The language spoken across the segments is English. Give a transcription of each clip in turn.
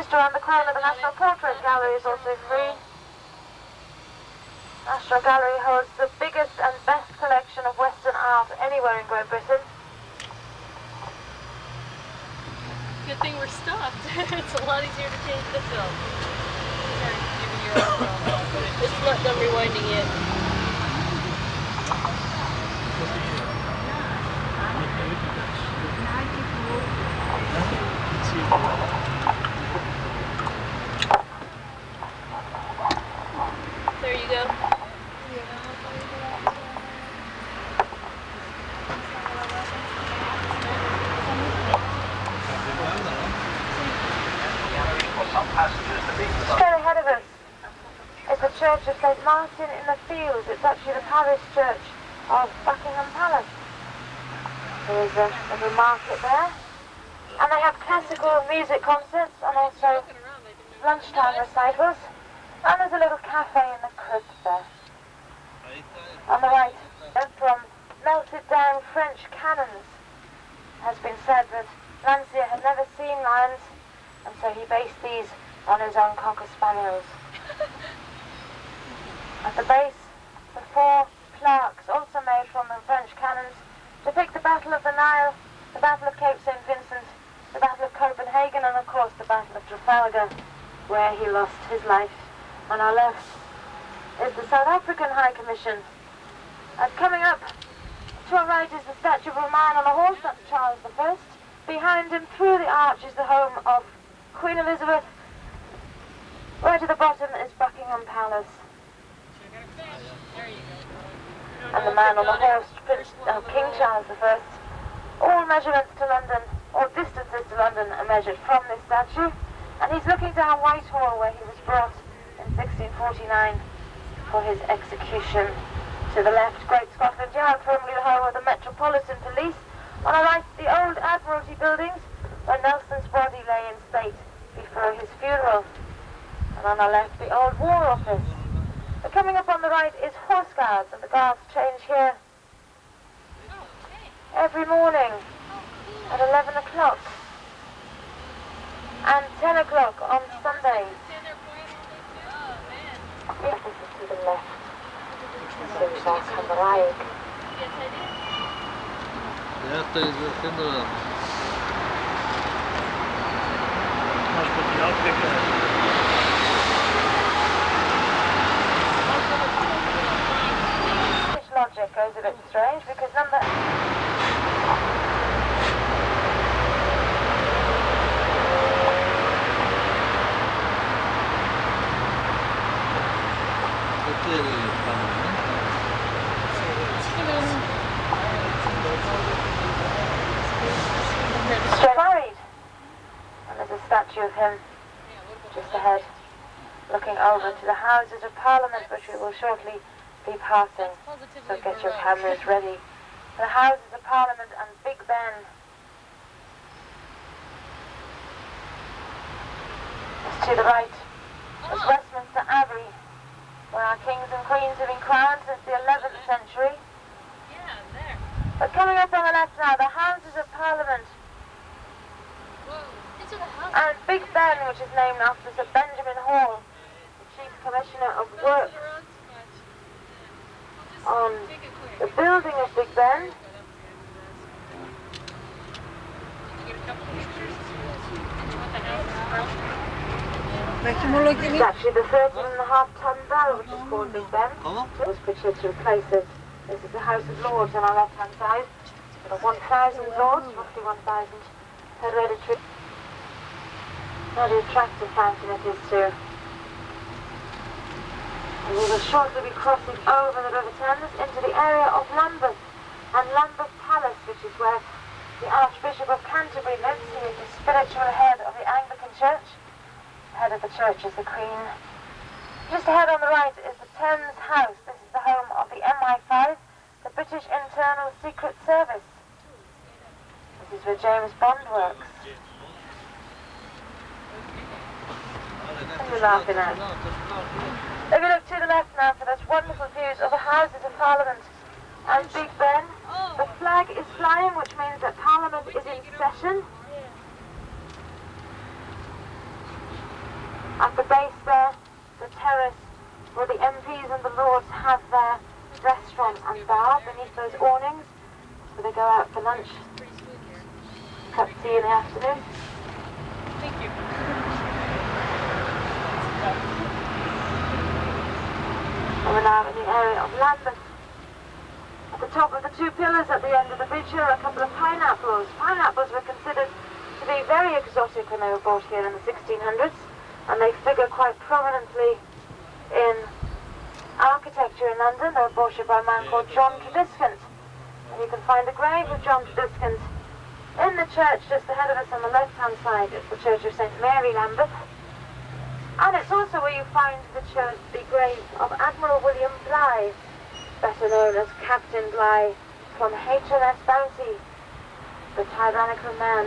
Just around the corner, the National Portrait Gallery is also free. National Gallery holds the biggest and best collection of Western art anywhere in Great Britain. Good thing we're stopped. It's a lot easier to change the film. Sorry, giving your overall, but it's not done rewinding yet. There you go. Straight ahead of us is the Church of St. Martin in the Fields. It's actually the parish church of Buckingham Palace. There is a little market there. And they have classical music concerts and also lunchtime recitals. And there's a little cafe in the crypt there. On the right, from melted down French cannons, has been said that Landseer had never seen lions, and so he based these on his own Cocker Spaniels. At the base, the 4 plaques, also made from the French cannons, depict the Battle of the Nile, the Battle of Cape St. Vincent, the Battle of Copenhagen, and of course the Battle of Trafalgar, where he lost his life. On our left is the South African High Commission. And coming up to our right is the statue of a man on a horse, that's Charles I. Behind him, through the arch, is the home of Queen Elizabeth. Right at the bottom is Buckingham Palace. And the man on the horse, King Charles I. All measurements to London, all distances to London are measured from this statue. And he's looking down Whitehall, where he was brought in 1649 for his execution. To the left, Great Scotland Yard, formerly the home of the Metropolitan Police. On our right, the old Admiralty buildings, where Nelson's body lay in state before his funeral. And on our left, the old War Office. But coming up on the right is Horse Guards, and the guards change here every morning at 11 o'clock and 10 o'clock on Sundays. This is to the left. Sylwia Cymraeg. Ja, to jest chyba... Masz podjadkę. This logic goes a bit strange because number... Married. And there's a statue of him just ahead, looking over to the Houses of Parliament, which we will shortly be passing. So get your cameras ready. The Houses of Parliament and Big Ben. Just to the right is Westminster Abbey, where our kings and queens have been crowned since the 11th century. But coming up on the left now, the Houses of Parliament. And Big Ben, which is named after Sir Benjamin Hall, the Chief Commissioner of Works on the building of Big Ben. It's actually the 13.5-ton bell, which is called Big Ben. It was pictured to replace it. This is the House of Lords on our left-hand side. There are 1,000 lords, roughly 1,000 hereditary. Very attractive fountain it is too. And we will shortly be crossing over the River Thames into the area of Lambeth and Lambeth Palace, which is where the Archbishop of Canterbury lives. He is the spiritual head of the Anglican Church. The head of the church is the Queen. Just ahead on the right is the Thames House. This is the home of the MI5, the British Internal Secret Service. This is where James Bond works. What are you laughing at? If you look to the left now for those wonderful views of the Houses of Parliament and Big Ben, the flag is flying, which means that Parliament is in session. At the base there, the terrace where the MPs and the Lords have their restaurant and bar beneath those awnings, where they go out for lunch, Pretty smooth here. cup tea in the afternoon. Thank you. And we're now in the area of Lambeth. At the top of the two pillars at the end of the bridge here are a couple of pineapples. Pineapples were considered to be very exotic when they were brought here in the 1600s, and they figure quite prominently in architecture in London. They were brought here by a man called John Trediscant. And you can find the grave of John Trediscant in the church just ahead of us on the left-hand side. It's the Church of St. Mary, Lambeth. And it's also where you find the grave of Admiral William Bligh, better known as Captain Bligh from HMS Bounty, the tyrannical man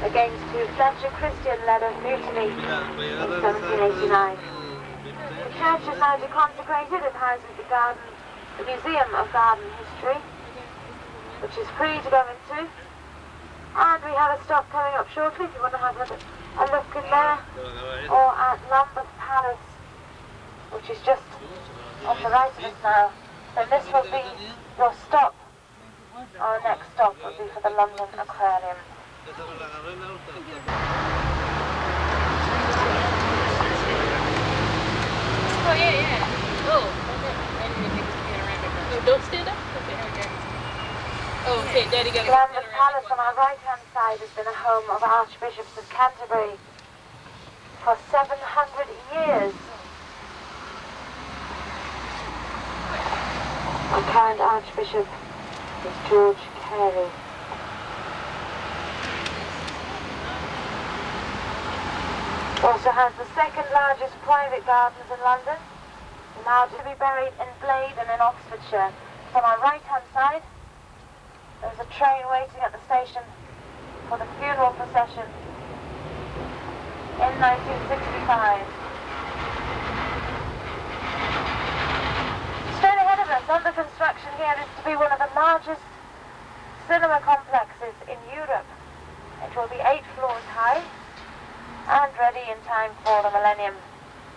against whom Fletcher Christian led a mutiny in 1789. The church is now deconsecrated. It houses the Museum of Garden History, which is free to go into. And we have a stop coming up shortly if you want to have a look in there, or at Lambeth Palace, which is just on the right of us now. So this will be your stop. Our next stop will be for the London Aquarium. Oh, yeah. Oh, okay. I didn't think it was panoramic. Oh, don't stand up? Okay. Oh, okay, Daddy got a Lambeth Palace on our right-hand side has been a home of Archbishops of Canterbury for 700 years. Our current Archbishop is George Carey. Also has the second largest private gardens in London, now to be buried in Blade and in Oxfordshire. On our right-hand side, there's a train waiting at the station for the funeral procession in 1965. Straight ahead of us, under construction here, is to be one of the largest cinema complexes in Europe. It will be 8 floors high and ready in time for the millennium.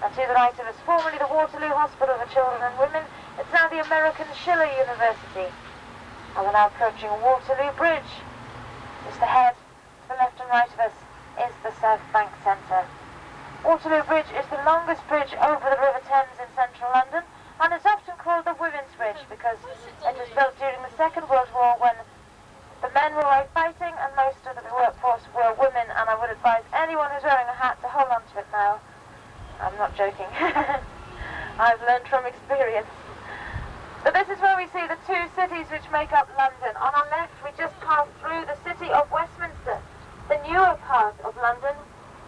And to the right of us, formerly the Waterloo Hospital for Children and Women, it's now the American Schiller University. And we're now approaching Waterloo Bridge. Just ahead, to the left and right of us, is the South Bank Centre. Waterloo Bridge is the longest bridge over the River Thames in central London, and it's often called the Women's Bridge because it was built during the Second World War when the men were away fighting and most of the workforce were women, and I would advise anyone who's wearing a hat to hold on to it now. I'm not joking. I've learned from experience. But this is where we see the two cities which make up London. On our left, we just passed through the city of Westminster, the newer part of London,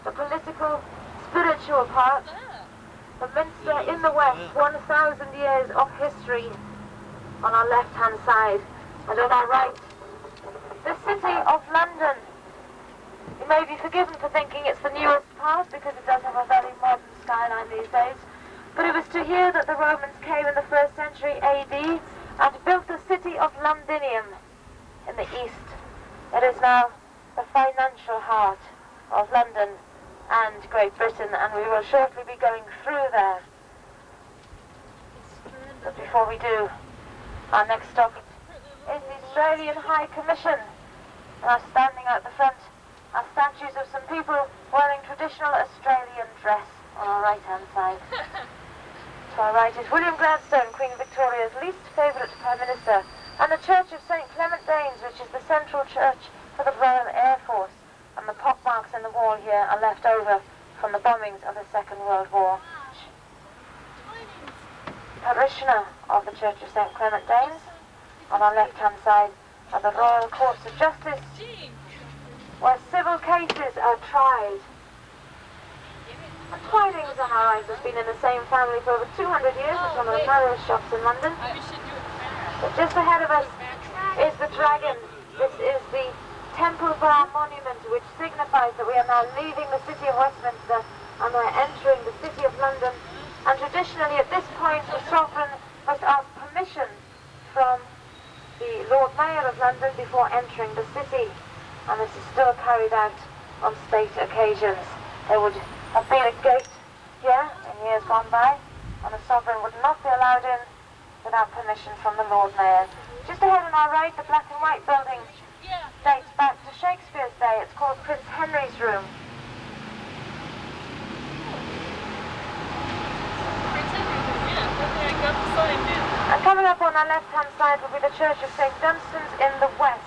the political, spiritual part. The Minster in the west, 1,000 years of history on our left-hand side. And on our right, the city of London. You may be forgiven for thinking it's the newest part because it does have a very modern skyline these days. But it was to here that the Romans came in the 1st century AD and built the city of Londinium in the east. It is now the financial heart of London and Great Britain, and we will shortly be going through there. But before we do, our next stop is the Australian High Commission. Now standing out the front are statues of some people wearing traditional Australian dress on our right-hand side. To our right is William Gladstone, Queen Victoria's least favourite Prime Minister, and the Church of St Clement Danes, which is the central church for the Royal Air Force, and the pockmarks in the wall here are left over from the bombings of the Second World War. Parishioner of the Church of St Clement Danes. On our left-hand side are the Royal Courts of Justice, where civil cases are tried. Twinings on our right has been in the same family for over 200 years. It's one of the narrowest shops in London. But just ahead of us is the Dragon. This is the Temple Bar Monument, which signifies that we are now leaving the city of Westminster and we're entering the city of London. And traditionally at this point the sovereign must ask permission from the Lord Mayor of London before entering the city. And this is still carried out on state occasions. They would have been a gate here in years gone by, and the sovereign would not be allowed in without permission from the Lord Mayor. Just ahead on our right, the black and white building dates back to Shakespeare's day. It's called Prince Henry's Room. And coming up on our left-hand side will be the Church of St. Dunstan's in the west.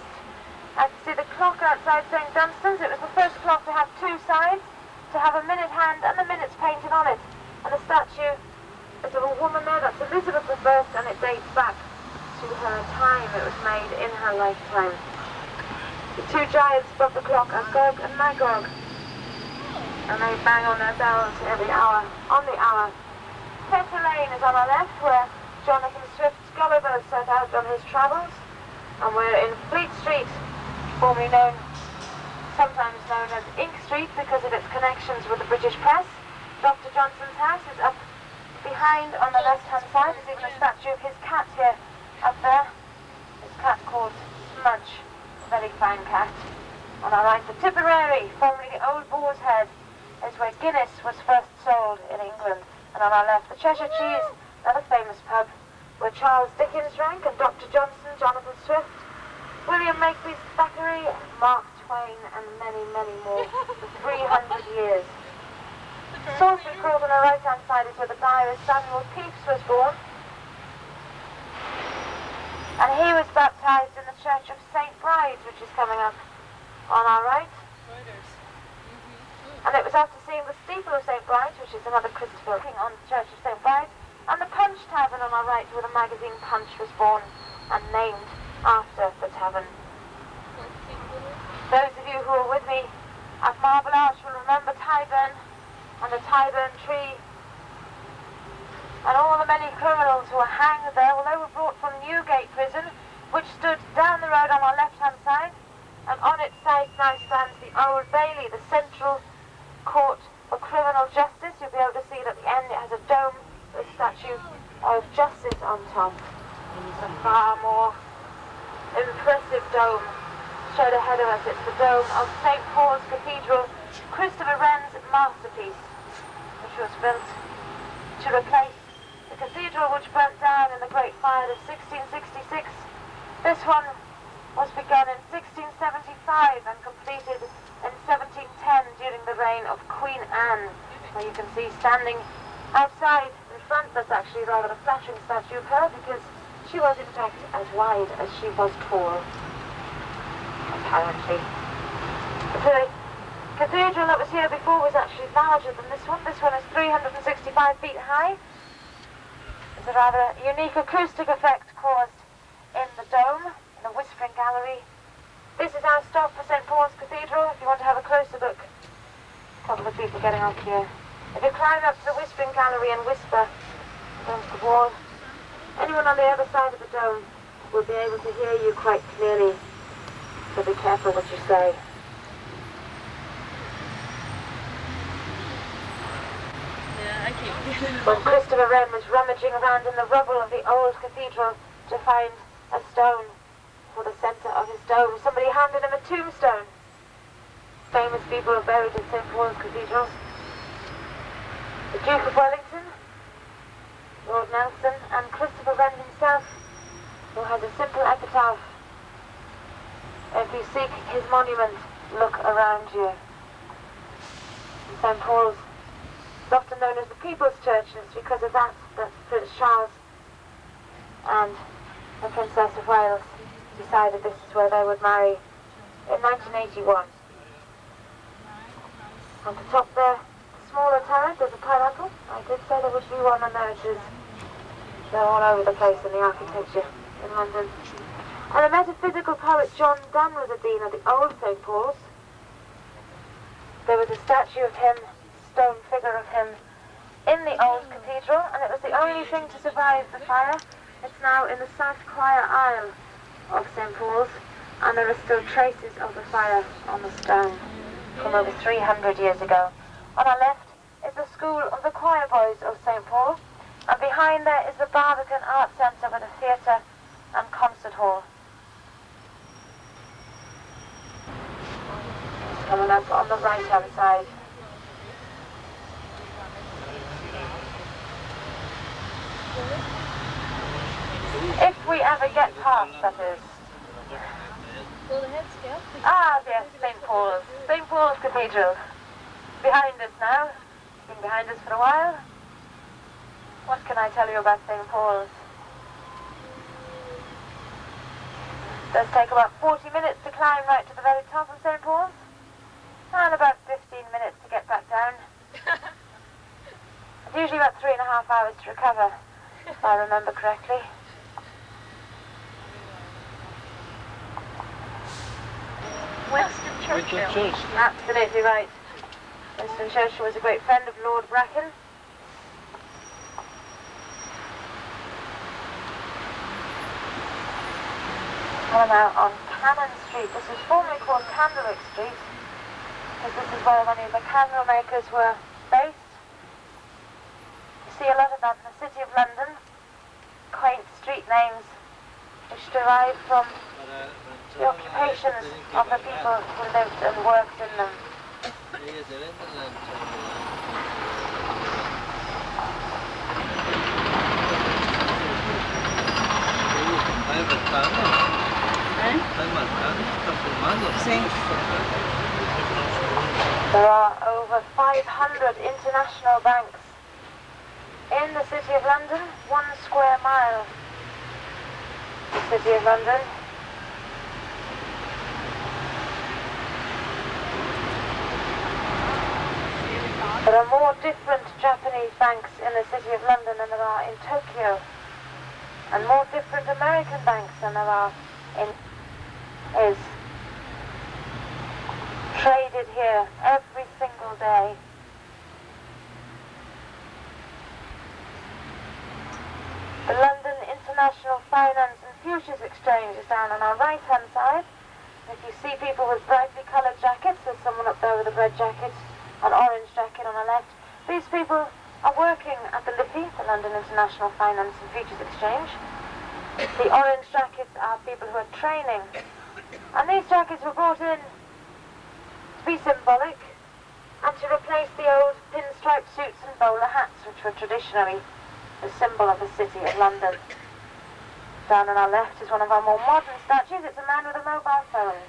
I can see the clock outside St. Dunstan's. It was the first clock to have two sides, to have a minute hand and the minutes painted on it. And the statue is of a woman there, that's Elizabeth I, and it dates back to her time. It was made in her lifetime. The two giants above the clock are Gog and Magog, and they bang on their bells every hour, on the hour. Fetter Lane is on our left, where Jonathan Swift's Gulliver set out on his travels, and we're in Fleet Street, formerly known, sometimes known as Ink Street because of its connections with the British press. Dr. Johnson's house is up behind on the left-hand side. There's even a statue of his cat here, up there. His cat called Smudge, a very fine cat. On our right, the Tipperary, formerly the Old Boar's Head, is where Guinness was first sold in England. And on our left, the Cheshire Cheese, another famous pub, where Charles Dickens drank, and Dr. Johnson, Jonathan Swift, William Makepeace Thackeray, Mark Twain, and many, many more for 300 years. Salisbury Court on our right-hand side is where the diarist Samuel Pepys was born. And he was baptised in the Church of St. Bride's, which is coming up on our right. And it was after seeing the steeple of St. Bride's, which is another Christopher King on the Church of St. Bride's, and the Punch Tavern on our right, where the magazine Punch was born and named after the tavern. Those of you who are with me at Marble Arch will remember Tyburn and the Tyburn tree and all the many criminals who were hanged there. Well, they were brought from Newgate Prison, which stood down the road on our left-hand side, and on its side now stands the Old Bailey, the central court for criminal justice. You'll be able to see it at the end. It has a dome with a statue of Justice on top. It's a far more impressive dome straight ahead of us. It's the dome of St. Paul's Cathedral, Christopher Wren's masterpiece, which was built to replace the cathedral which burnt down in the Great Fire of 1666. This one was begun in 1675 and completed in 1710 during the reign of Queen Anne, where you can see standing outside in front, that's actually rather a flattering statue of her because she was in fact as wide as she was tall, apparently. The cathedral that was here before was actually larger than this one. This one is 365 feet high. There's a rather unique acoustic effect caused in the dome, in the Whispering Gallery. This is our stop for St. Paul's Cathedral. If you want to have a closer look, a couple of people getting off here. If you climb up to the Whispering Gallery and whisper against the wall, anyone on the other side of the dome will be able to hear you quite clearly, so be careful what you say. Yeah, I can't. When Christopher Wren was rummaging around in the rubble of the old cathedral to find a stone for the centre of his dome, somebody handed him a tombstone. Famous people are buried in St. Paul's Cathedral. The Duke of Wellington, Lord Nelson, and Christopher Wren himself, who has a simple epitaph. If you seek his monument, look around you. St. Paul's is often known as the People's Church, and it's because of that that Prince Charles and the Princess of Wales decided this is where they would marry in 1981. On the top there, the smaller turret, there's a pineapple. I did say there would be one, and there it is. They're all over the place in the architecture in London. And the metaphysical poet John Donne was a dean at the old St. Paul's. There was a statue of him, stone figure of him, in the old cathedral, and it was the only thing to survive the fire. It's now in the south choir aisle of St. Paul's, and there are still traces of the fire on the stone from over 300 years ago. On our left is the School of the Choir Boys of St. Paul, and behind there is the Barbican Art Centre with a theatre and concert hall. Coming up on the right-hand side. get past, that is. Well, the head scout. Ah, yes, St. Paul's. St. Paul's Cathedral. Behind us now. Been behind us for a while. What can I tell you about St. Paul's? It does take about 40 minutes to climb right to the very top of St. Paul's. And about 15 minutes to get back down. It's usually about 3.5 hours to recover, if I remember correctly. Winston Winston Churchill. Churchill. Absolutely right. Winston Churchill was a great friend of Lord Bracken. And I'm out on Cannon Street. This was formerly called Candlewick Street, because this is where many of the candle makers were based. You see a lot of that in the City of London. Quaint street names which derive from the occupations of the people who lived and worked in them. There are over 500 international banks in the City of London, 1 square mile. The City of London. There are more different Japanese banks in the City of London than there are in Tokyo, and more different American banks than there are in is traded here every single day. The London International Finance and Futures Exchange is down on our right hand side. If you see people with brightly coloured jackets, there's someone up there with a red jacket, an orange jacket on the left. These people are working at the LIFI, the London International Finance and Futures Exchange. The orange jackets are people who are training. And these jackets were brought in to be symbolic and to replace the old pinstripe suits and bowler hats which were traditionally the symbol of the City of London. Down on our left is one of our more modern statues. It's a man with a mobile phone.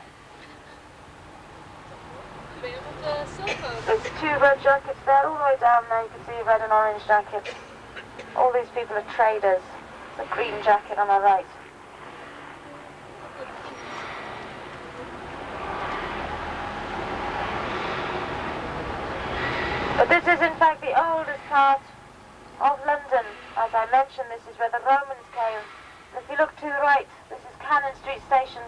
There's 2 red jackets there, all the way down there you can see a red and orange jacket. All these people are traders. The green jacket on our right. But this is in fact the oldest part of London. As I mentioned, this is where the Romans came. And if you look to the right, this is Cannon Street Station,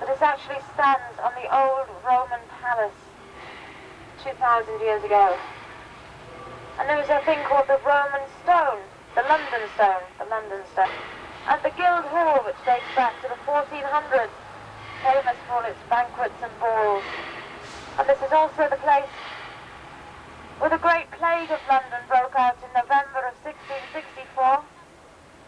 but this actually stands on the old Roman palace 2,000 years ago. And there was a thing called the Roman Stone, the London Stone, and the Guildhall, which dates back to the 1400s, famous for all its banquets and balls. And this is also the place where the Great Plague of London broke out in November of 1664.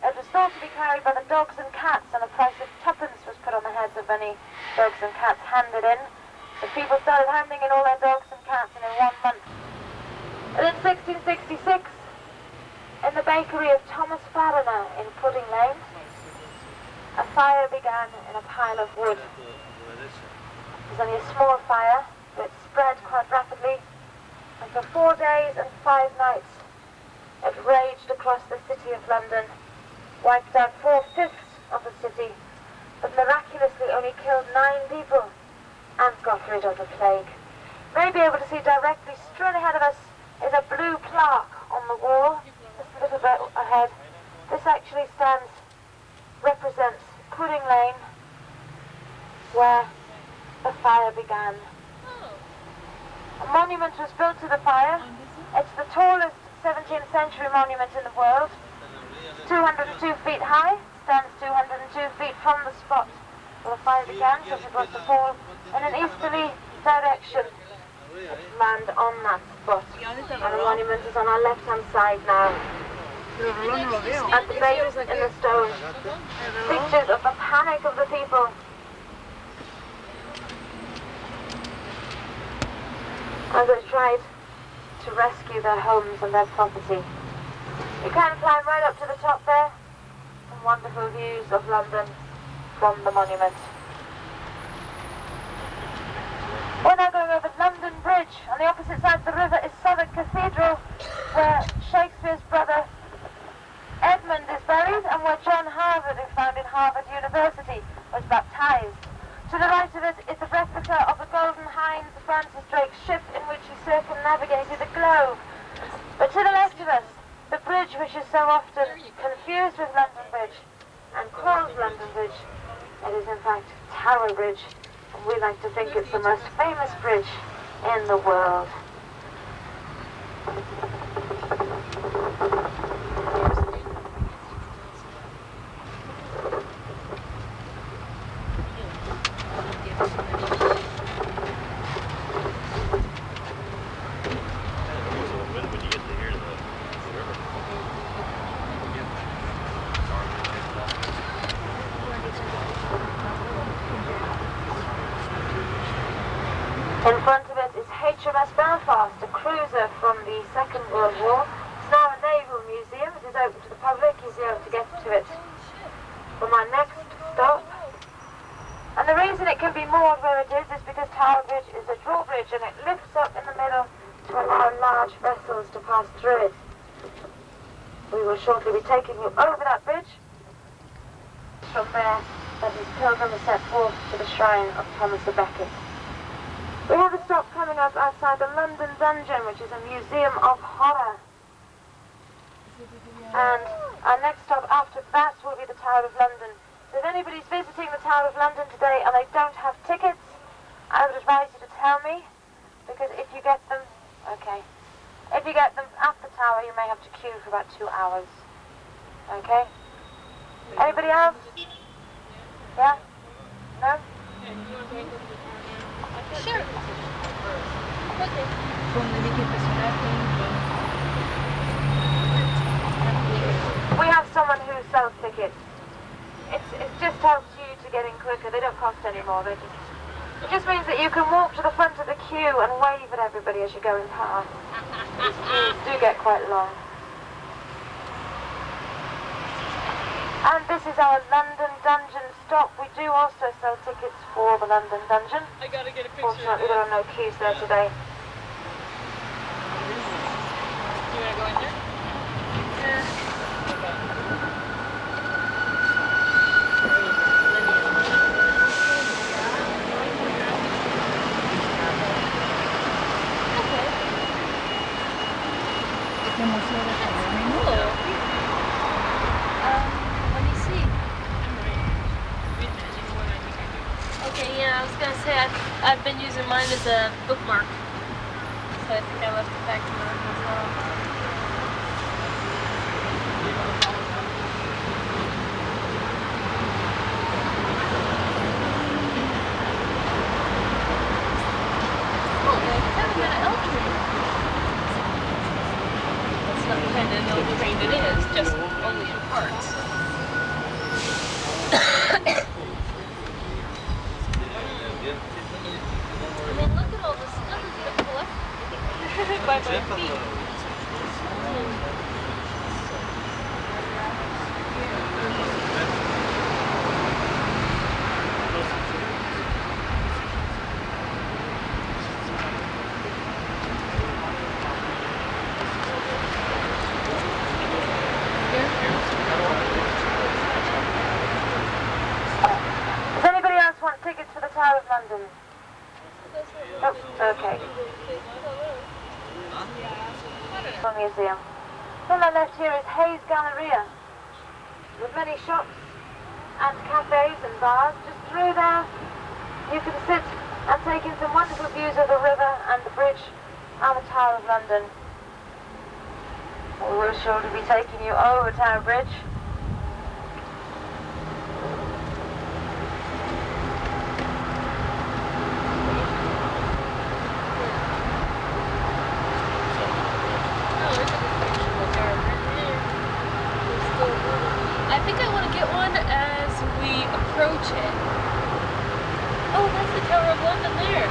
It was thought to be carried by the dogs and cats, and a price of 2pence was put on the heads of any dogs and cats handed in. So people started handing in all their dogs and cats, and in 1 month. And in 1666, in the bakery of Thomas Fariner in Pudding Lane, a fire began in a pile of wood. It was only a small fire, but it spread quite rapidly, and for 4 days and 5 nights it raged across the City of London, wiped out 4/5 of the city, but miraculously only killed 9 people and got rid of the plague. You may be able to see directly straight ahead of us is a blue plaque on the wall, just a little bit ahead. This actually represents Pudding Lane, where the fire began. A monument was built to the fire. It's the tallest 17th century monument in the world. It's 202 feet high, stands 202 feet from the spot where the fire began, so if it was to fall in an easterly direction, it would land on that spot. And the monument is on our left-hand side now. At the base in the stone, pictures of the panic of the people. As they tried to rescue their homes and their property. You can climb right up to the top there. Some wonderful views of London. from the monument. We're now going over London Bridge. On the opposite side of the river is Southwark Cathedral, where Shakespeare's brother Edmund is buried, and where John Harvard, who founded Harvard University, was baptized. To the right of it is a replica of the Golden Hind, Francis Drake's ship in which he circumnavigated the globe. But to the left of us, the bridge which is so often confused with London Bridge and called London Bridge, it is in fact Tower Bridge, and we like to think it's the most famous bridge in the world. In front of it is HMS Belfast, a cruiser from the Second World War. It's now a naval museum. It is open to the public. You'll be able to get to it for my next stop. And the reason it can be moored where it is because Tower Bridge is a drawbridge and it lifts up in the middle to allow large vessels to pass through it. We will shortly be taking you over that bridge. From there, that his pilgrim is set forth to the shrine of Thomas a Becket. We have a stop coming up outside the London Dungeon, which is a museum of horror. And our next stop after that will be the Tower of London. So if anybody's visiting the Tower of London today and they don't have tickets, I would advise you to tell me, because if you get them, okay. If you get them at the tower, you may have to queue for about 2 hours. Okay? Anybody else? Yeah? No? Sure. Okay. We have someone who sells tickets. It just helps you to get in quicker. They don't cost any more. It just means that you can walk to the front of the queue and wave at everybody as you're going past. These queues do get quite long. And this is our London Dungeon stop. We do also sell tickets for the London Dungeon. I gotta get a picture. Fortunately, there are no queues there today. You wanna go in there? I've been using mine as a bookmark, so I think I left it back to mine as well. Oh, they haven't got an L train. That's not kind of an L train it is, just only in parts. I mean, look at all the stuff that's been collected by my feet. Does anybody else want tickets for the Tower of London? Oh, okay. Museum. On my left here is Hayes Galleria, with many shops and cafes and bars. Just through there, you can sit and take in some wonderful views of the river and the bridge and the Tower of London. We're sure to be taking you over Tower Bridge. I think I want to get one as we approach it. Oh, that's the Tower of London there.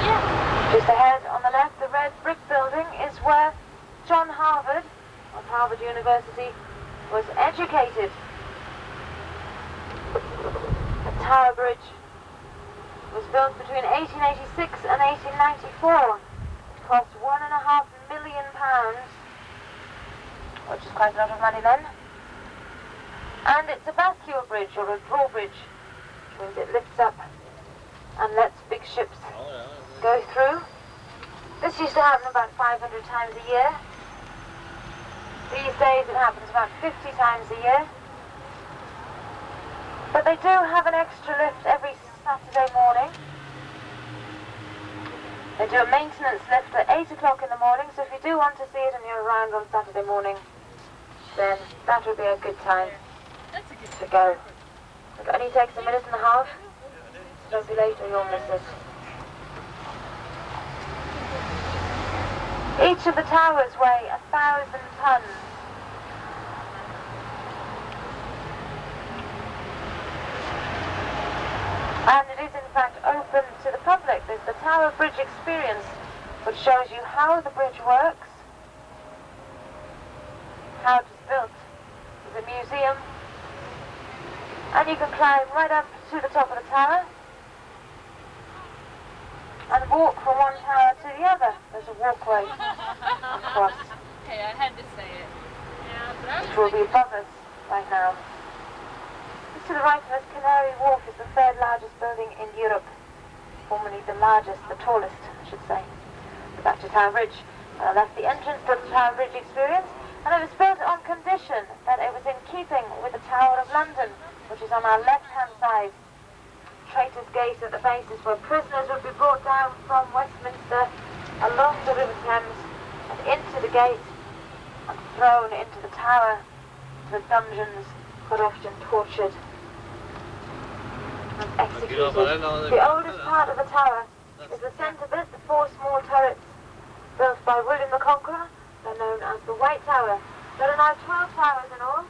Yeah. Just ahead on the left, the red brick building is where John Harvard of Harvard University was educated. Tower Bridge was built between 1886 and 1894. It cost £1.5 million, which is quite a lot of money then. And it's a vacuum bridge, or a drawbridge, which means it lifts up and lets big ships go through. This used to happen about 500 times a year. These days it happens about 50 times a year. But they do have an extra lift every Saturday morning. They do a maintenance lift at 8 o'clock in the morning, so if you do want to see it and you're around on Saturday morning, then that would be a good time to go. It only takes a minute and a half. Don't be late or you'll miss it. Each of the towers weigh 1,000 tons. And it is in fact open to the public. There's the Tower Bridge Experience, which shows you how the bridge works, how it was built. There's a museum, and you can climb right up to the top of the tower and walk from one tower to the other. There's a walkway across, Hey, I had to say it. Yeah, but I was which will be above us right now. Just to the right of us, Canary Wharf is the third largest building in Europe. Formerly the largest, the tallest, I should say. Back to Tower Bridge. That's the entrance to the Tower Bridge Experience, and it was built on condition that it was in keeping with the Tower of London, which is on our left-hand side. Traitors' Gate at the base is where prisoners would be brought down from Westminster along the River Thames and into the gate and thrown into the tower to the dungeons, cuffed and tortured and executed. The oldest part of the tower is the centre bit, the 4 small turrets built by William the Conqueror. They're known as the White Tower. There are now 12 towers in all.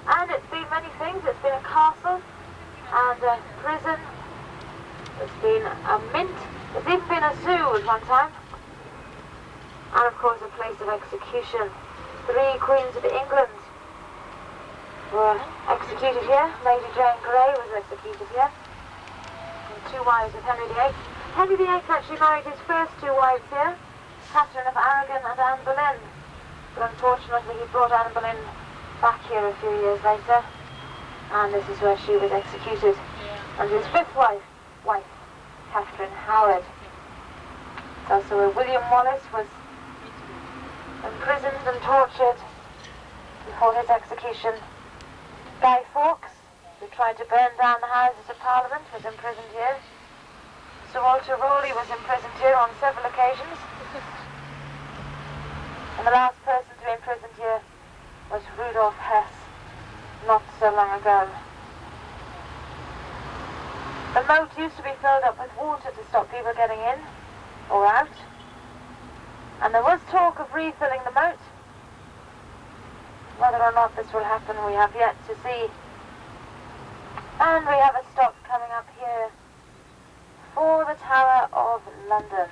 And it's been many things. It's been a castle and a prison. It's been a mint. It's even been a zoo at one time. And of course a place of execution. 3 Queens of England were executed here. Lady Jane Grey was executed here. And 2 wives of Henry VIII. Henry VIII actually married his first 2 wives here, Catherine of Aragon and Anne Boleyn. But unfortunately he brought Anne Boleyn back here a few years later, and this is where she was executed. And his 5th wife, Catherine Howard. It's also where William Wallace was imprisoned and tortured before his execution. Guy Fawkes, who tried to burn down the Houses of Parliament, was imprisoned here. Sir Walter Raleigh was imprisoned here on several occasions. And the last person to be imprisoned here was Rudolf Hess, not so long ago. The moat used to be filled up with water to stop people getting in or out. And there was talk of refilling the moat. Whether or not this will happen, we have yet to see. And we have a stop coming up here for the Tower of London.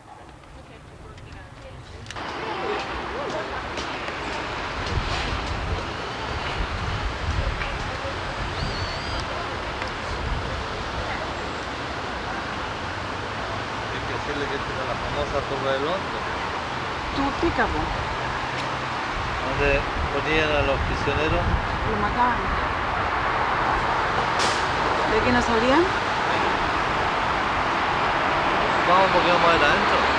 Hay que decirle que tiene la famosa Torre de Londres, Tutti capo, donde ponían a los prisioneros. lo mataban. ¿De qué no sabrían? Vamos porque vamos a ir adentro.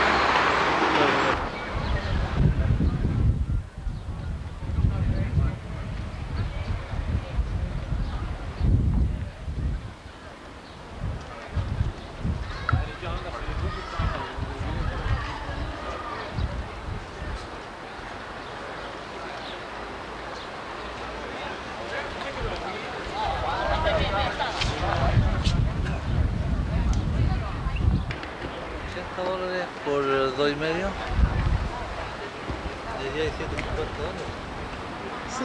$80 por 2,5. Diría $750. Sí.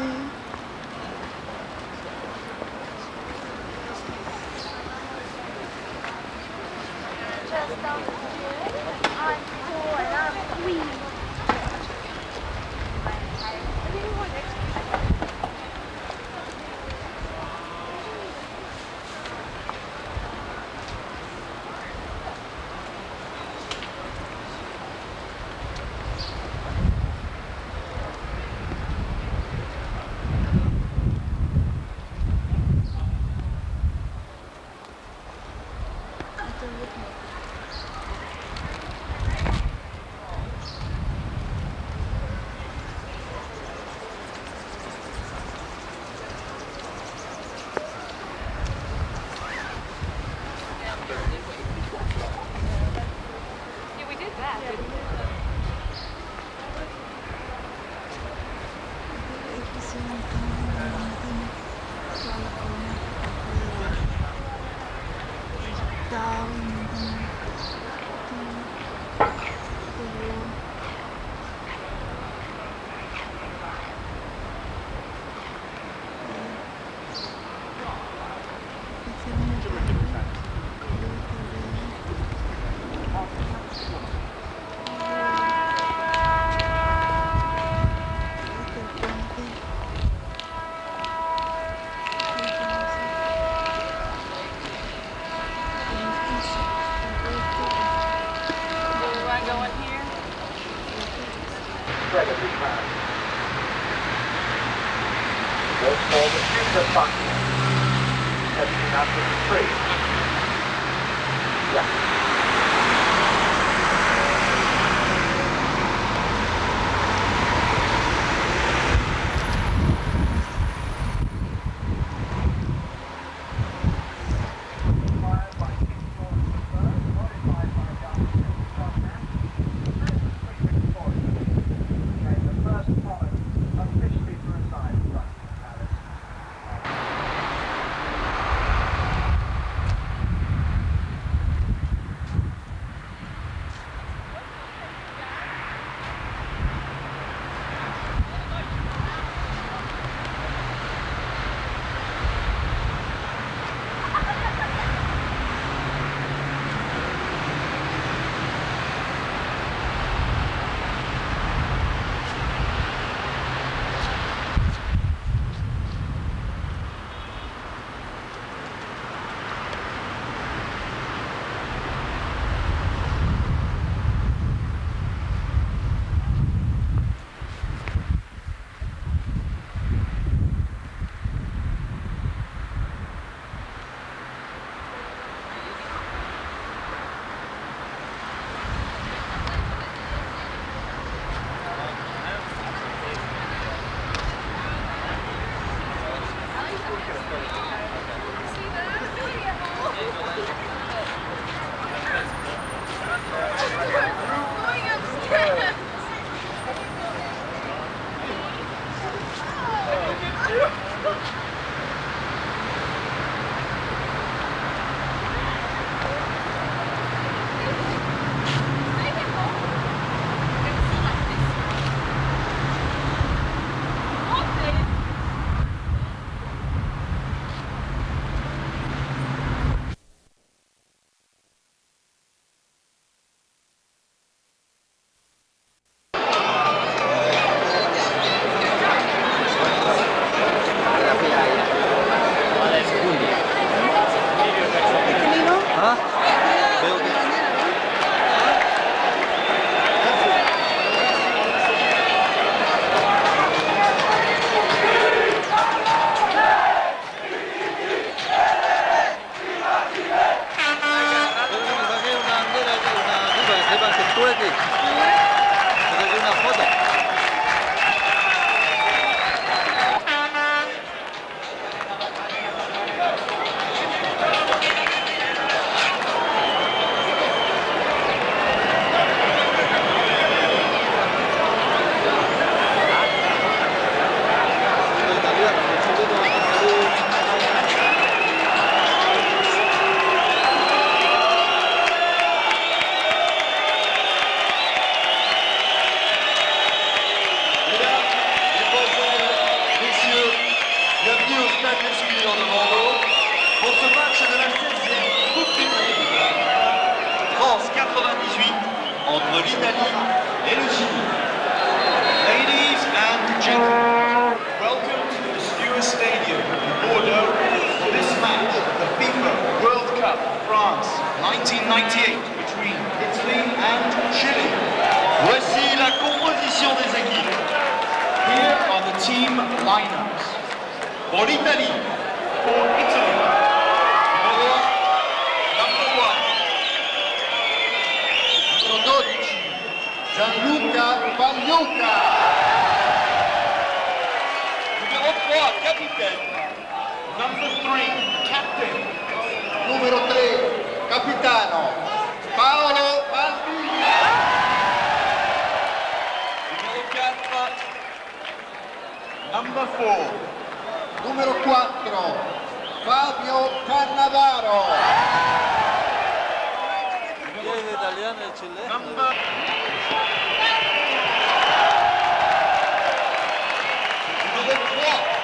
incredibly proud. Was for the future funding has been up to the tree. Yeah. Entre l'Italie et le Chili. Ladies and gentlemen, welcome to the Stewards Stadium in Bordeaux for this match of the FIFA World Cup France 1998 between Italy and Chile. Voici la composition des équipes. Here are the team lineups. Pour l'Italie, for Italy. Gianluca Pagliuca. Numéro 3, capitaine. Number 3, captain. Numero 3, capitano. Paolo Maldini. Numéro 4, Number 4. Numero 4, Fabio Cannavaro. ¿Quién es italiano y chileno? Number Number 3.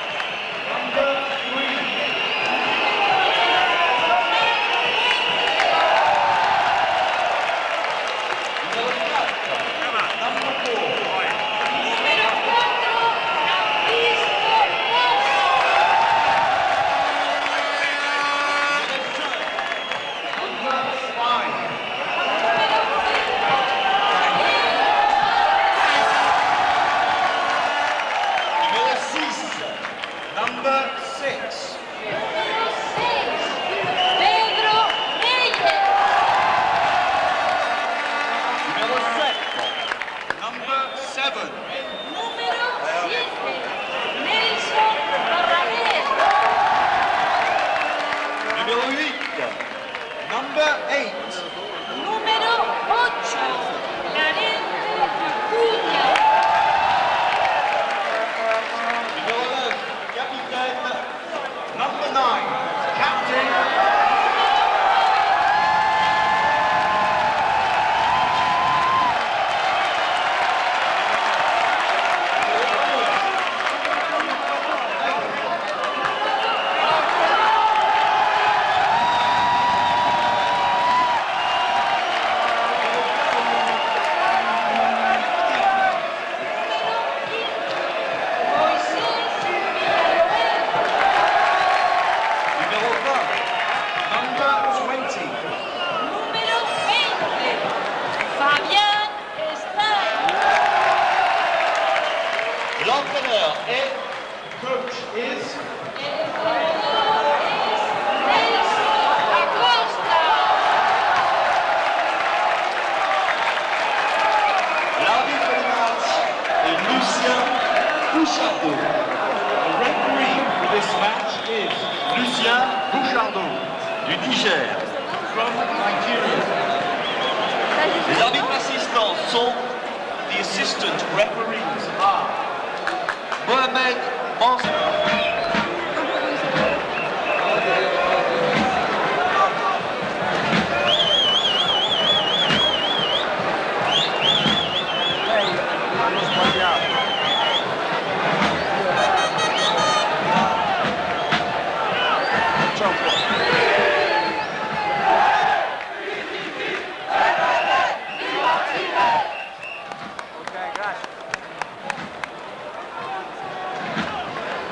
Number 6. Pedro Meyer. Number 7. Número 7. Nelson Barragán. Number 8. Number 8. Número 8. Larente Acuña. Number 11. Capitaine. Number 9. Captain. Moisés Villarroel. Number 20. Número 20. Fabián Stein. L'entraîneur et coach is El entrenador es Nelson Acosta. l'arbitre du match est Lucien Bouchardot. The referee for this match is Lucien Bouchardot du Niger, from Nigeria. Les arbitres assistants sont the assistant referees are Mohamed Mansour.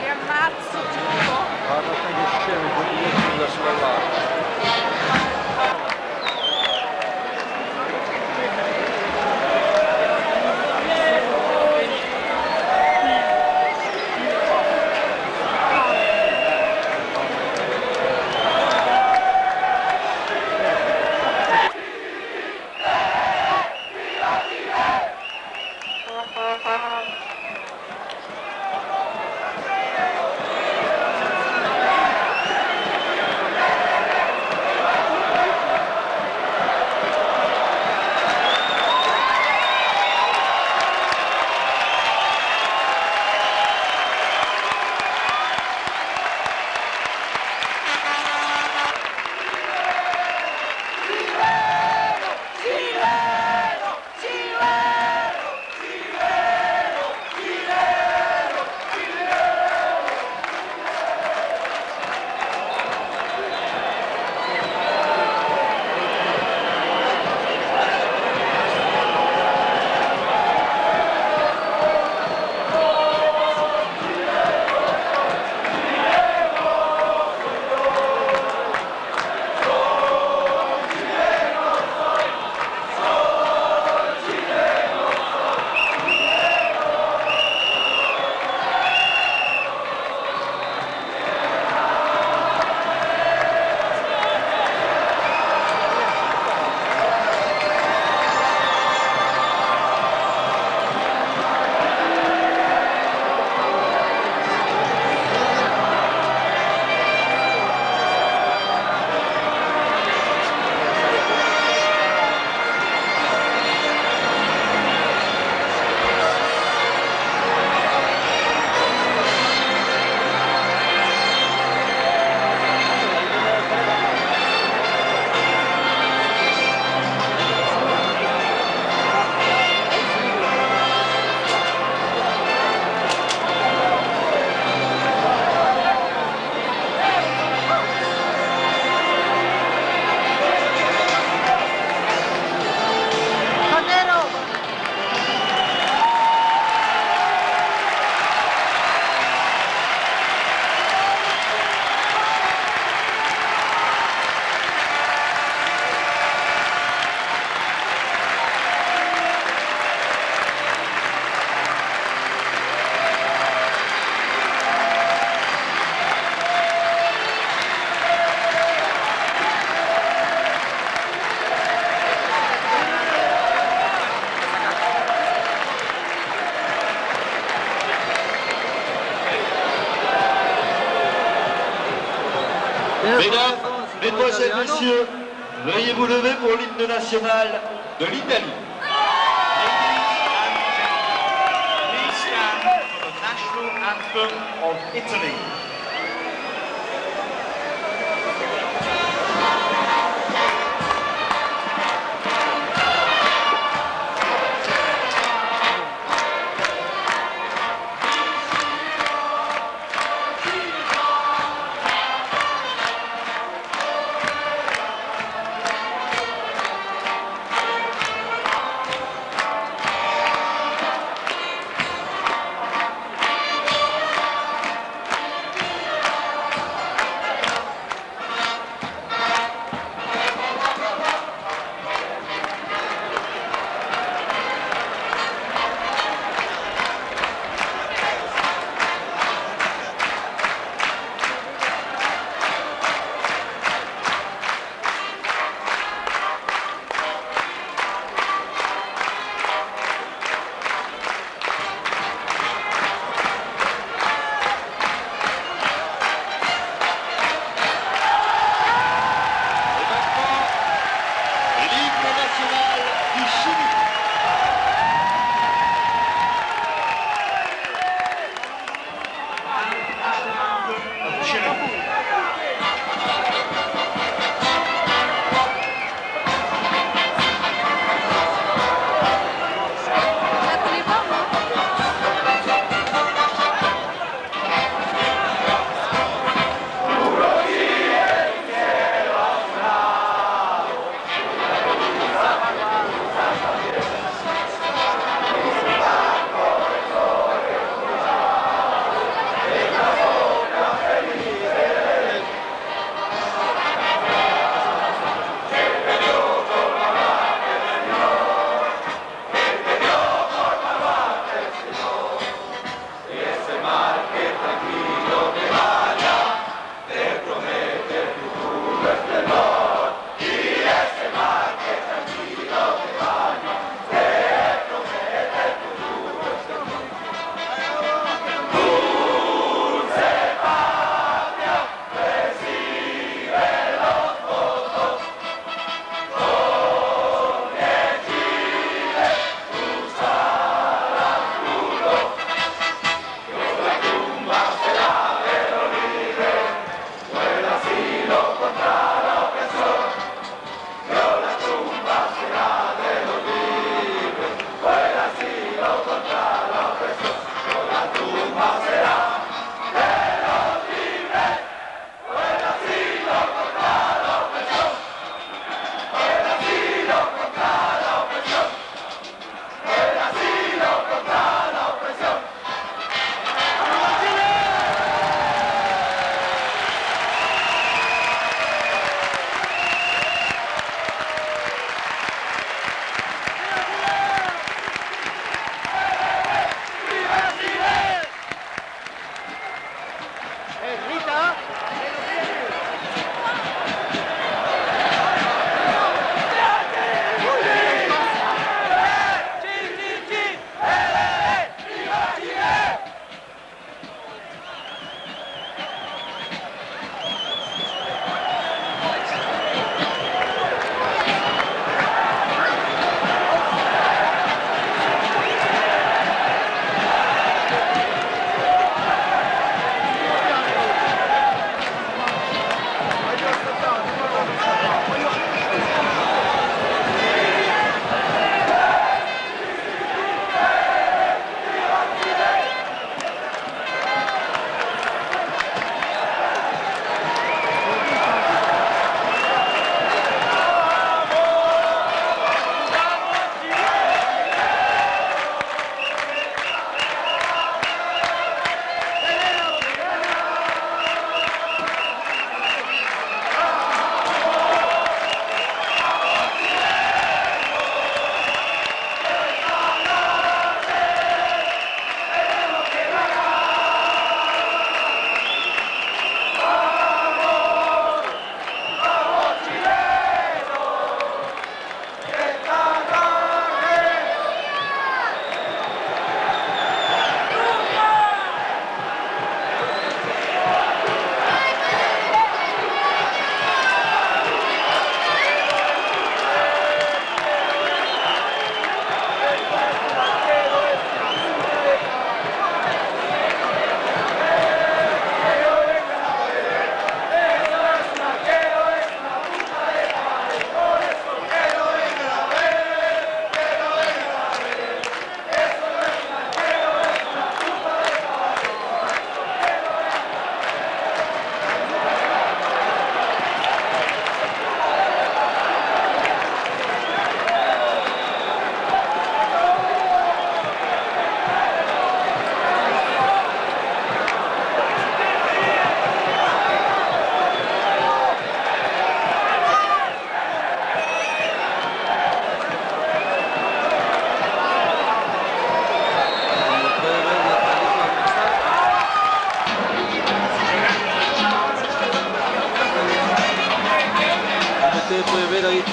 Your match Mesdames, Mesdemoiselles, Messieurs, veuillez vous lever pour l'hymne national de l'Italie. Please stand for the national anthem of Italy.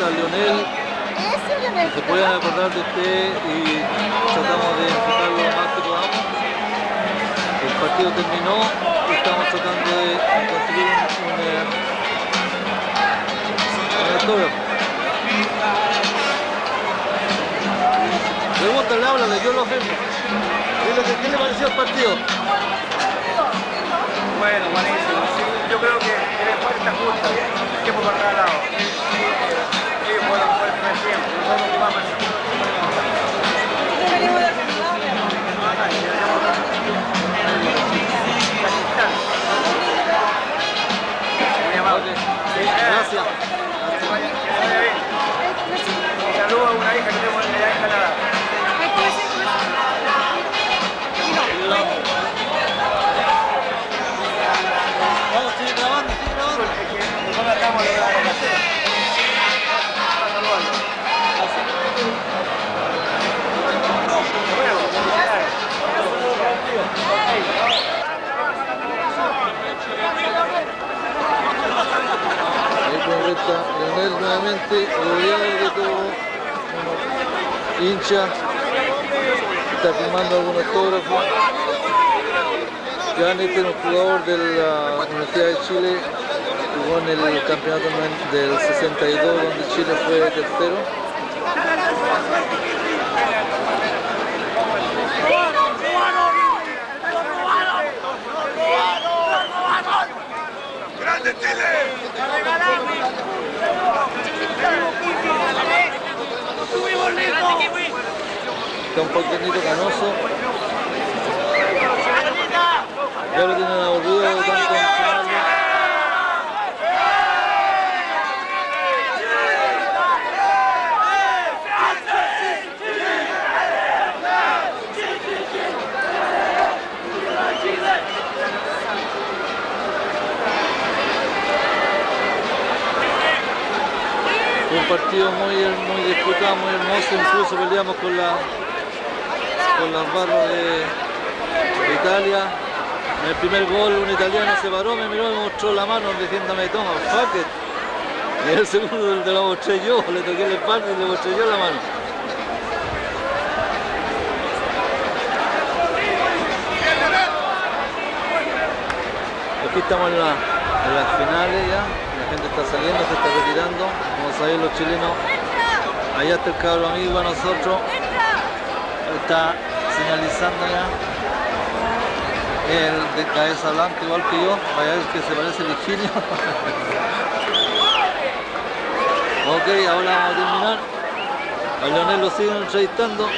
está Lionel. Se pueden acordar de usted y tratamos de enfocarlo lo más que podamos. El partido terminó y estamos tratando de conseguir un autógrafo. Pregúntale, háblale, yo lo firmo. Dile que, ¿qué le pareció el partido? Bueno, buenísimo. Sí, yo creo que tiene falta justa. Tiempo para cada lado. Sí, bueno, fue el primer tiempo. Nosotros jugamos el segundo Gracias. Un saludo a una hija que tengo en la Canadá. Vamos, sigue grabando, sigue grabando. Nosotros estamos en la sede. Ahí correcta Lionel nuevamente, rodeado de todo hincha, está firmando algún autógrafo. Jan este es un jugador de la Universidad de Chile, jugó en el campeonato del 62 donde Chile fue tercero. ¡Grande Chile! Está un poquitito canoso. Ya lo tienen aburrido de tanto mencionarlo. Fue un partido muy disputado, muy hermoso, incluso peleamos con las barras de Italia. En el primer gol un italiano se paró, me miró y me mostró la mano diciéndome toma, fuck it. Y el segundo te lo mostré yo, le toqué la espalda y le mostré yo la mano. Aquí estamos en las finales ya, la gente está saliendo, se está retirando, como saben los chilenos, allá está el cabro amigo a nosotros, está señalizando ya, el de cabeza blanca igual que yo, vaya a ver que se parece a Virginia. Ok, ahora vamos a terminar, a Lionel lo siguen entrevistando,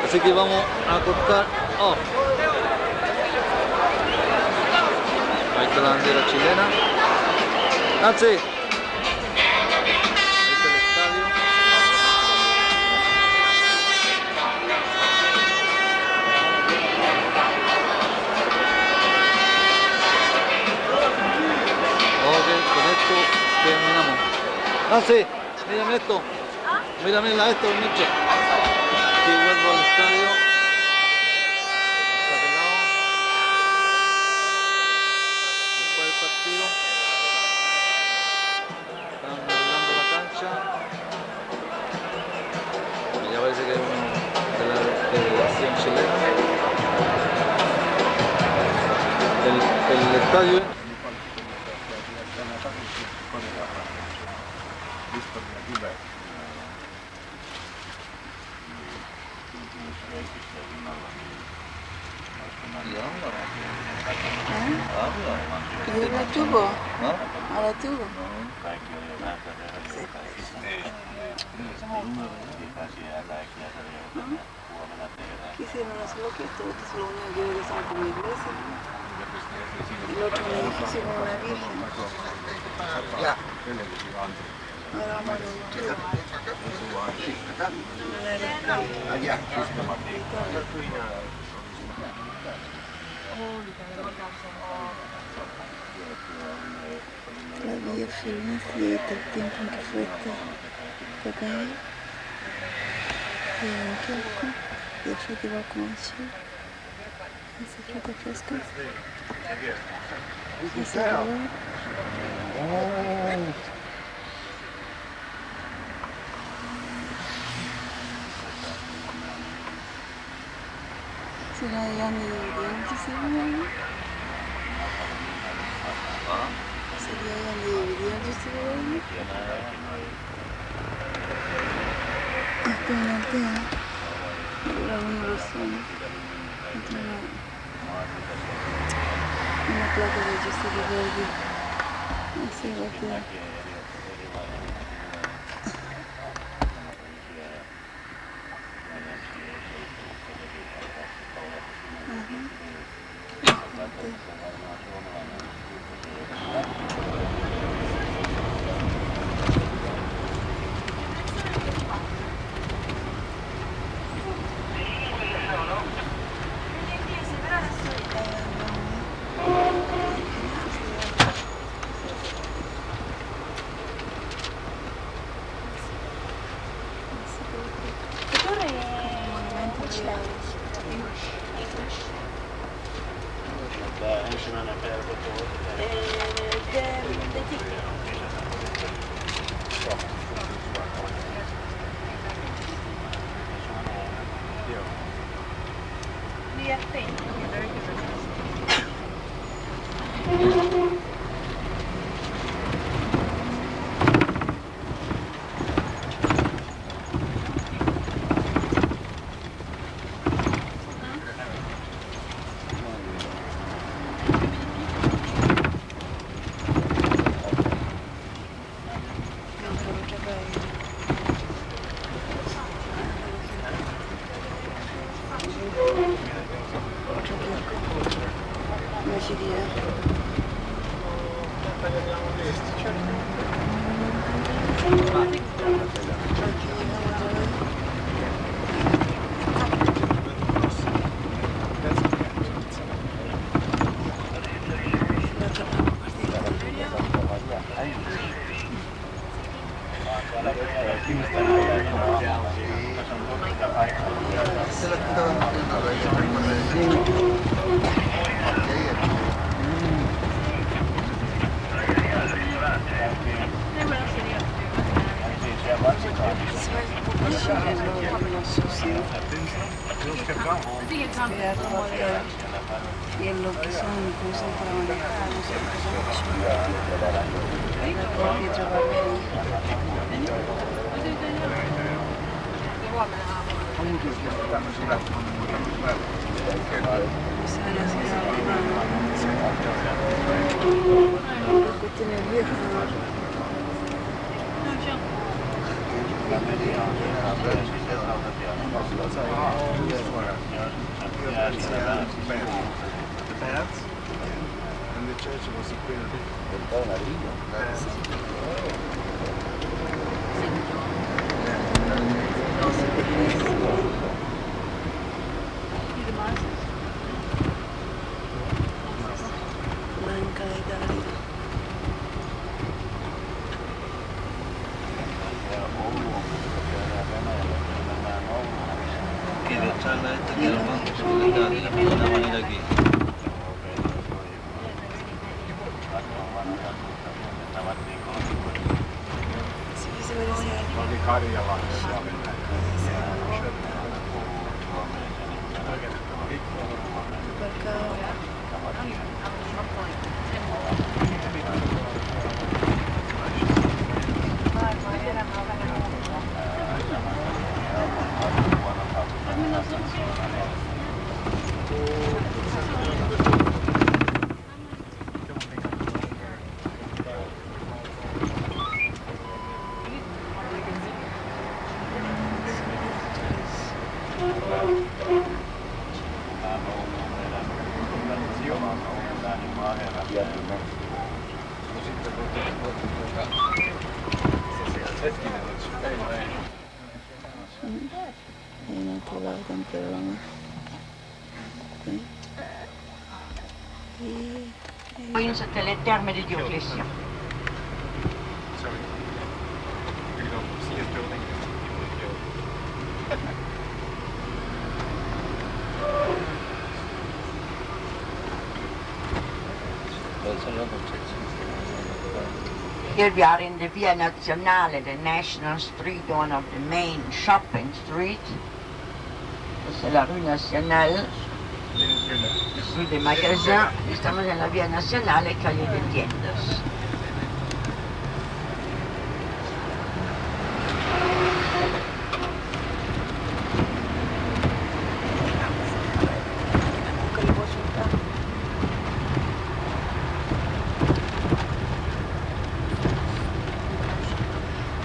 así que vamos a cortar off. Ahí está la bandera chilena. Nancy. Ahí está el estadio. Ok, con esto terminamos. Nancy, mírame esto. Mírame esto, Micho. Aquí vuelvo al estadio. Parece que es uno de la delegación chilena. El estadio. Ahora tuvo. Ahora tuvo. Hicieron eso lo que esto es lo único que debe ser como iglesia. El otro edificio como una virgen. Ahora vamos a ver la vía Florencia y el tiempo en que fue esta acá. Y fruta vacuncia, esa fruta fresca, esa ¿Será ya ni dividiendo, seguro? ¿Sería ya ni dividiendo, seguro? Espérate. Por alguna razón. Una placa de Giuseppe Verdi. Así va a quedar. Y en lo que son cosas para manejar, no sé, que son Pietro Barberi. Se van a hacer arriba, ¿no? Porque tiene el viejo. And the church was a Blanca de Italia. Quiere echarla esta que los bancos se pueden dar de alguna manera aquí. Sí, se parece en otro lado con programa. Poi le terme di Dioclezia. Here we are in the Via Nazionale, the National Street, one of the main shopping streets. Questa è la Rue Nationale. Rue des Magasins, estamos en la Vía Nacional y calle de Tiendas.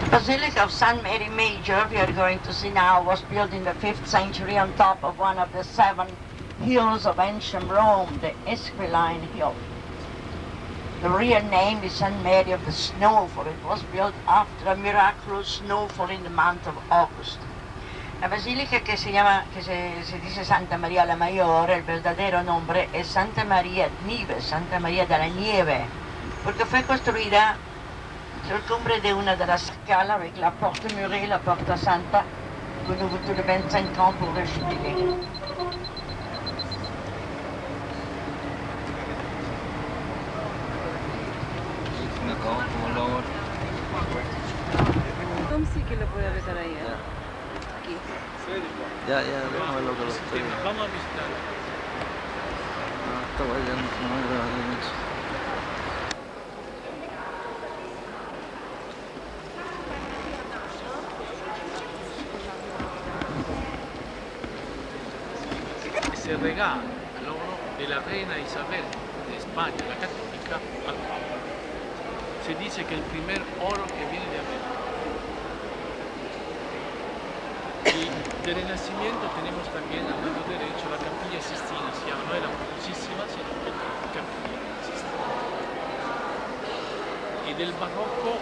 The Basilica of St. Mary Major, we are going to see now, was built in the 5th century on top of one of the 7 hills of ancient Rome, the Esquiline Hill. The real name is St. Mary of the Snow, for it was built after a miraculous snowfall in the month of August. La basilica que se dice Santa María la Mayor, el verdadero nombre es Santa María Nieves, Santa María de la Nieve, porque fue construida sur cumbre de una de las escales avec la porte murée, la porte santa, que nous avons tous les 25 ans pour le jubilé. Tom sí que lo puede apretar ahí, ¿eh? Aquí. Ya, déjame lo que lo estoy. Vamos a visitar. No, esta guay ya no me agrada mucho. Se regala l'oro della reina Isabel de España, la católica, al Papa. Se dice que el primer oro que viene de América. Y del Renacimiento tenemos también al lado derecho la Capilla Sistina, se llama, no era famosísima, sino Capilla Sistina. Y del Barroco,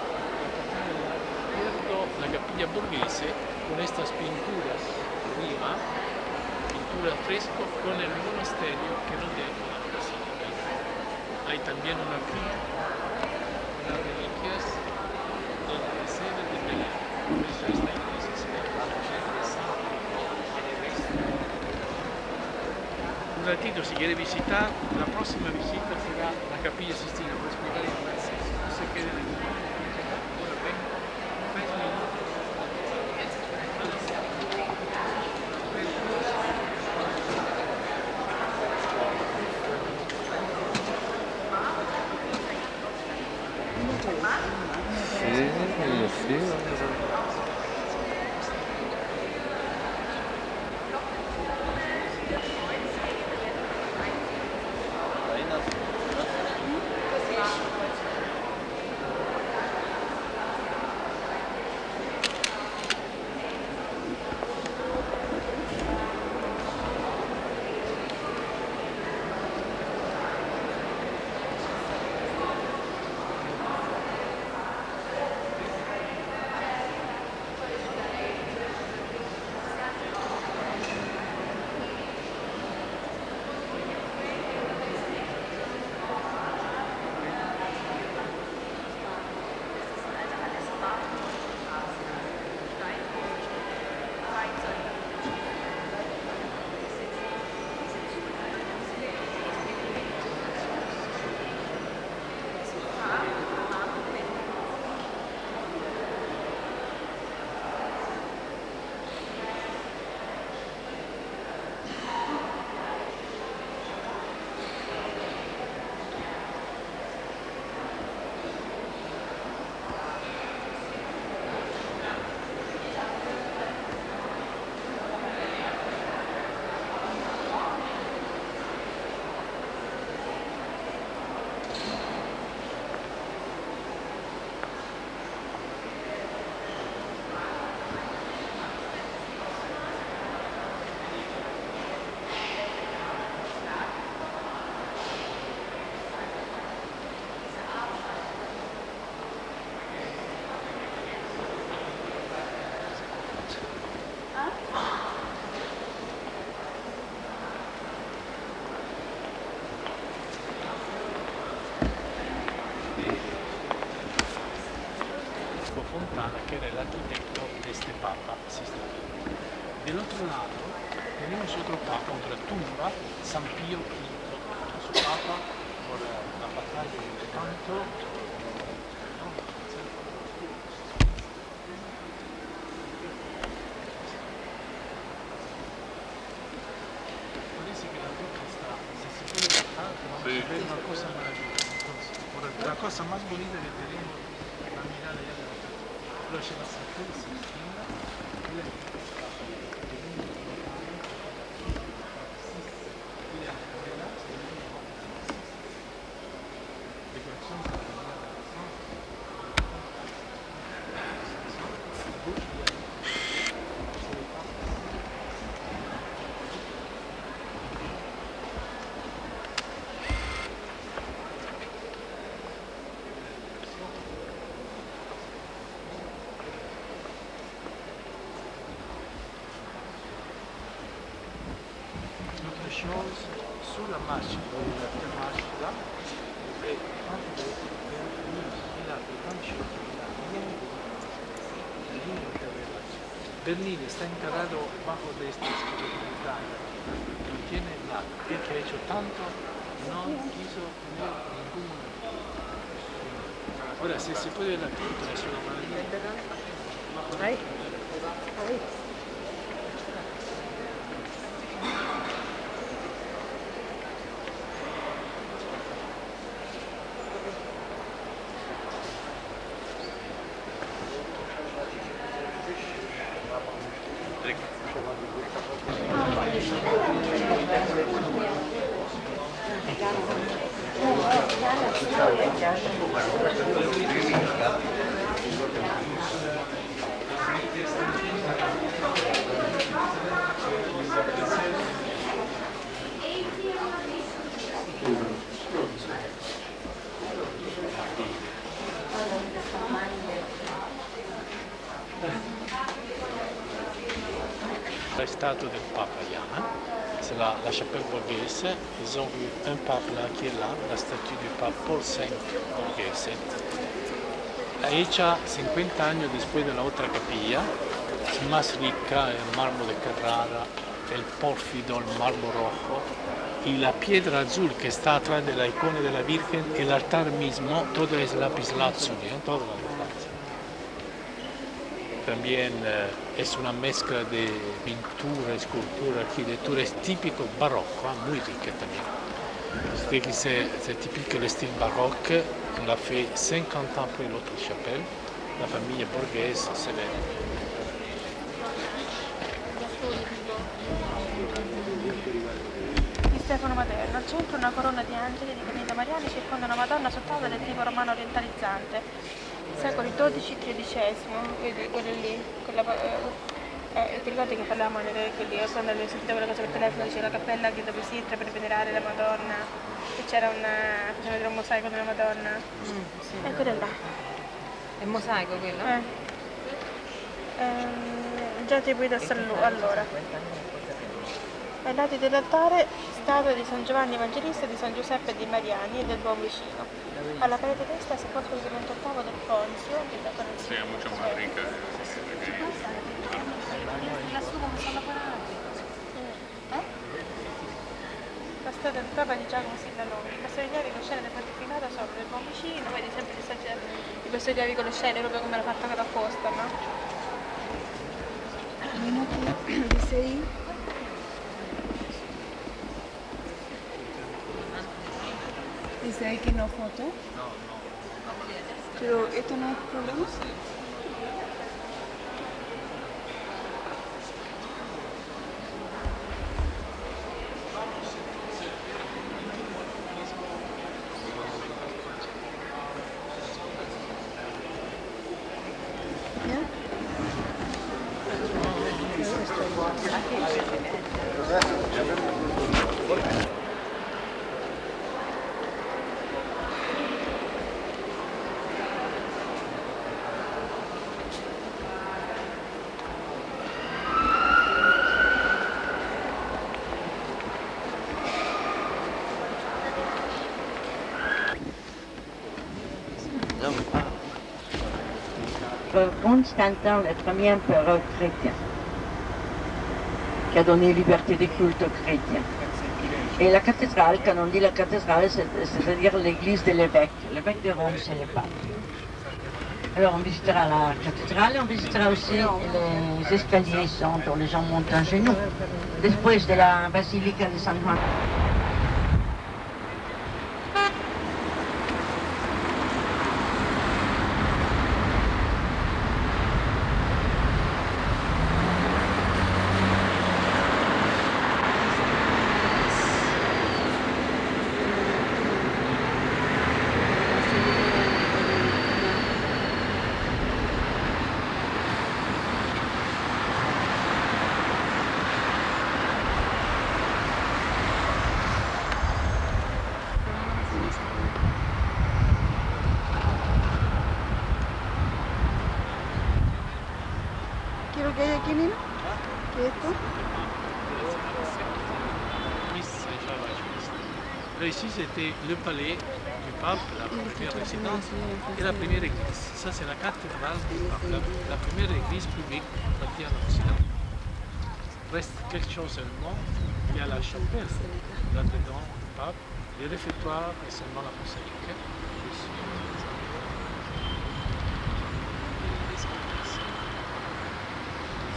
la Capilla Borghese, con estas pinturas arriba, pintura fresco con el monasterio que rodea la basílica. Hay también una cripta, unas reliquias de la sede de Belén. Por eso esta iglesia se llama un ratito si quiere visitar, la próxima visita será la Capilla Sistina, por explicar el francés. No se queden aquí. Ahora vengo, 3 minutos. Sí. Fontana, que era el arquitecto de este Papa Sistina. Del otro lado tenemos otro Papa, otra tumba, San Pío V, su Papa por la batalla de Lepanto. Parece que la ver una cosa maravillosa. Entonces, la cosa más bonita que tenemos es la mirada allá de la catedral. Luego c'è la Santa Sistina, y la sulla marcia, la prima marcia, e tanto Bernini está enterrado bajo de esta escalera, no tiene nada, el que ha hecho tanto no quiso tener ningún. Ahora, si se puede ver la pintura sulla maravilla. Ahí. Ahí. La statue del Papa Jan, c'est la chapelle borghese. Ils ont vu un pape là qui est là, la statue du pape Paul V borghese. Hecha 50 años después de la otra capilla, más rica, el mármol de Carrara, el pórfido, el mármol rojo, y la piedra azul que está atrás de la icona de la Virgen, el altar mismo, todo es lapislázuli, todo lapislázuli. También es una mezcla de pintura, escultura, arquitectura, es típico barroco, muy rica también. C'est typique le style baroque, on l'a fait 50 ans après l'autre chapelle, la famille borghese sévère. Di Stefano Materno, al centro una corona di angeli di famiglia mariani circonda una Madonna sott'ala del tipo romano orientalizzante. Secoli XII-XIII, vedi quello lì, ti ricordi che parlavamo quando avevo sentito quella cosa per telefono, c'era la cappella che dove si entra per venerare la Madonna, e c'era faceva vedere un mosaico della Madonna, Sì. e quello là. È mosaico quello? Già attribuito a allora. Ai lati dell'altare statua di San Giovanni Evangelista, di San Giuseppe di Mariani e del Buon Vicino. Alla parete destra si porta il elemento ottavo del Ponzio, della Corazza. Sí, mucho más rica. Lassù come sono lavorati? La statua del Papa di Giacomo Sillaloni. Basta vedere con scene del Pontificato sopra del Buon Vicino, vedi sempre di questo chiavi con le scene, proprio come l'ha fatta apposta, no? Dice ahí. Dice ahí que no foto. No. Pero esto no es problema. Constantin, le premier empereur chrétien, qui a donné liberté de culte aux chrétiens. Et la cathédrale, quand on dit la cathédrale, c'est-à-dire l'église de l'évêque. L'évêque de Rome, c'est le pape. Alors on visitera la cathédrale, on visitera aussi les escaliers dont les gens montent en genoux. Después de la basilica de San Juan. Là, ici, c'était le palais du pape, la première résidence et la première église. Ça, c'est la cathédrale du pape, la première église publique bâtie en Occident. Reste quelque chose seulement. Il y a la chapelle là-dedans du pape. Le réfectoire et seulement la mosaïque.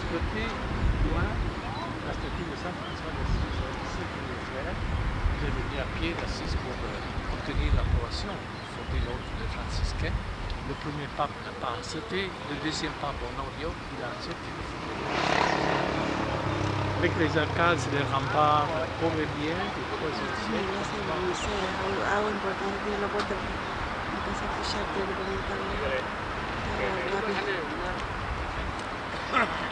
Ce côté, loin, la statue de Saint François d'Assise, ici, le frère, j'ai venu à pied d'Assise pour obtenir l'approbation du l'ordre des franciscains. Le premier pape n'a pas accepté, le deuxième pape, Honorio, il a accepté. Avec les arcades, les remparts, la pauvre bien du troisième siècle. Algo importante tiene la puerta. Empieza a escucharte, le comentan.